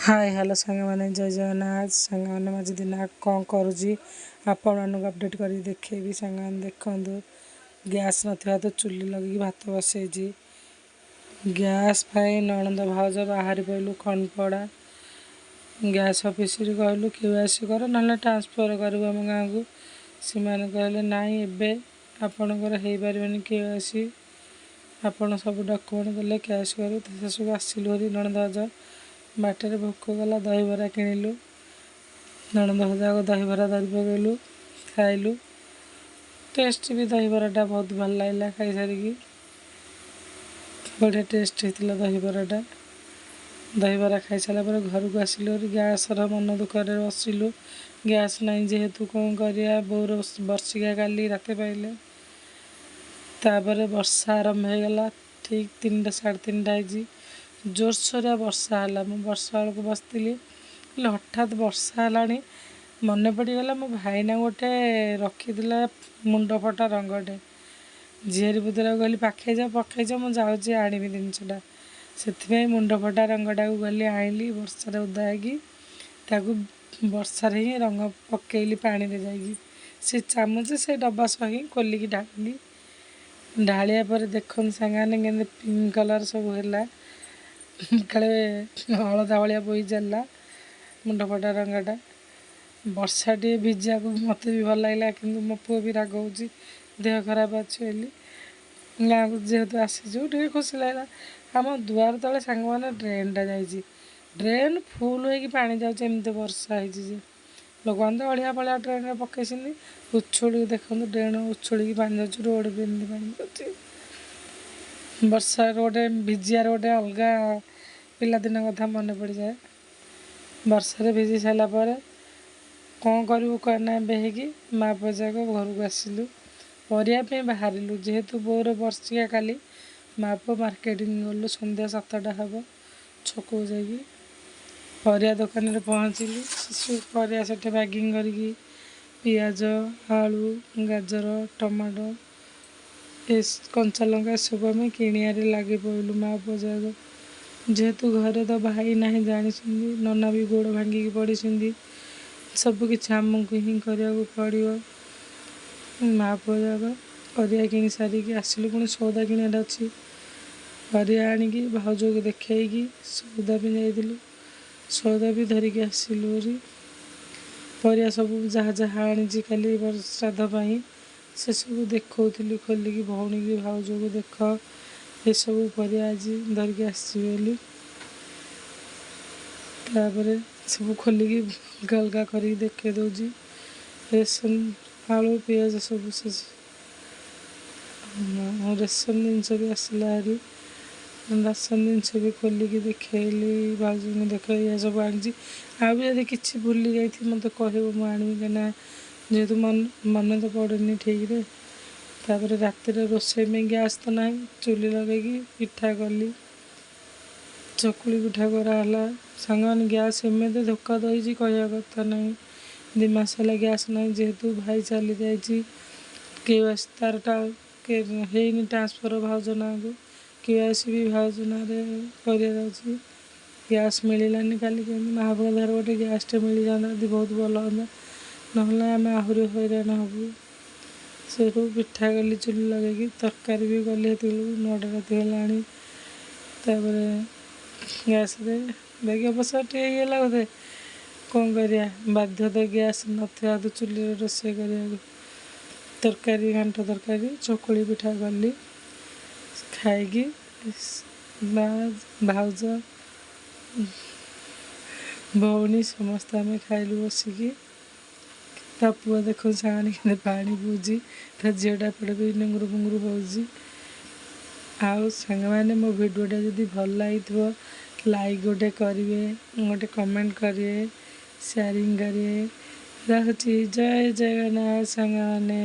Hi hello सांग मैंने जय जगन्नाथ सांग मैंने आज दिन कौन करुँची आपण अपडेट कर देखेबी सांग देखु गैस ना तो चुली लगे भात बसई गैस पाई नणंद भाउज बाहरी पड़ू खनपड़ा गैस ऑफिस कहलु केवाईसी कर ना ट्रांसफर करूँ आम गाँव को से कहले नाई एबे आपणकर हो पारे केवाईसी आपण सब डॉक्यूमेंट देले कैश करूँ सब आसिलु हरी नणंद भाउज बाटर भोक गला दहीबरा किणिलु नणंद भजा दहीबरा धरी पकलु खाइलु टेस्ट भी दहीबराटा बहुत भल लगा खाई सारिकी बढ़िया टेस्ट होता दहीबराटा दहीबरा खाई सारा घर को आसिलु गैस मन दुख बसिलु गैस नहीं जेहेतु कौन करिया बोर बर्षिका काली रात पाइले तापर वर्षा आरंभ हो गला ठीक 3टा 3:30 जोरसोरिया वर्षा है वर्षा बेलू बसती हठात वर्षा है मन पड़गला मो भाईना गोटे रखीला मुंड फटा रंगटे झीरी पुतरा कहली पाखे जा मुझे जाऊँगी आनी जिनसटा से मुंड फटा रंगटा को गली आईली वर्षा उदा हो वर्षा ही रंग पकईली पानी में जाइए से चामच से डब्बा सही खोलिकी ढाली ढालिया पर देखते सांगे के पिंक कलर सब है काले हलदा भाया बोई चलला मुंड फटा रंगटा वर्षा टे भिजा को मत भी भल लगे कि मो पु भी राग हो देह खराब अच्छे गाँव को जेहेतु आसीचु टे खुशी लगा आम दुआर तले सांग मैंने ड्रेनटा जा ड्रेन फुल हो पानी जामती वर्षा हो लोक मैंने तो अड़िया पलिया ड्रेन में पकई उछल देखते ड्रेन उछल पानी जाऊँ रोड भी एमती पानी जाऊँ वर्षा गोटे भिजियार गोटे अलग पिलादिन कथा मन पड़ जाए वर्षा भिजी सारापर कौन करूँ कहना बेहकी माँ पजाक घर को आसिलु पर बाहरिलु जेहेतु बोर बर्षिका काली माँ पु मार्केटिंग गलु सन्ध्या 7टा हम छक जाकि परिया दुकान में पहुँचलु परिया से बैगिंग करके पियाज आलू गाजर टमाटो कंचा लंका सब आम किणियारे लगे पड़ू माँ पजाक जेहेतु घरे तो भाई ना जानी नना भी गोड़ भांगिकी पड़ी सबकि आमको ही करा पड़ो माँ पजाक परिया कि सारिकी आसिलु पुणी सौदा किणार अच्छी परिया आणिकी भाउज को देखी सौदा भी जाइलु सौदा भी धरिकी आसिलु परिया सब जहाँ जहाँ आनी खाली श्राद्ध से सब देखी खोलिकी भौणी की भाउज को देख ये सब परिया आज धरिकी आसली सब खोलिकी गलगा कर देखे दूसरी रेशन आलू पियाज सब रेशन जिनस भी आसला हारी राशन जिनस भी खोलिकी देखली भाउज को देख ये सब आनी आदि कि भूली जाइए मत कह आनी कहना जेहेतु मन तो पड़ेनि ठीक रे तापर रात रोषे में गैस तो ना चुली लगे पिठा कली चकुली पिठा कराला सांग मैंने गैस एमती धोखा दही कह कथा ना 2 मास है गैस ना जेहेतु भाई चली जाए तारटा है ट्रांसफर भाउज ना को केवाईसी भी भाउज ना कर गैस मिलानी खाली महाप्रधार गोटे गैसटे मिल जाता बहुत भल हाँ ना आम आहरी हैरान हबू से पिठा कली चुली लगे तरकारी भी कली 9टा राति है गैस देखिए अवसर टेला बोधे कौन करिया बाध्य तो गैस ना तो चुली रोषे कर तरकारी घांट तरकारी चकुली पिठा कली खाई भाउज भौणी समस्त आम खाइलु बसिकी ता पुआ देख साणी के पानी बुझी ता झीटा पड़े भी नेंगुरु फुंगुरु हो आउ सांग मैंने मो भिडियोटा जदि भल लगी लाइक गोटे करेंगे गोटे कमेंट करेंगे शेयरिंग करेंगे रखुची जय जगन्नाथ सांग मैंने।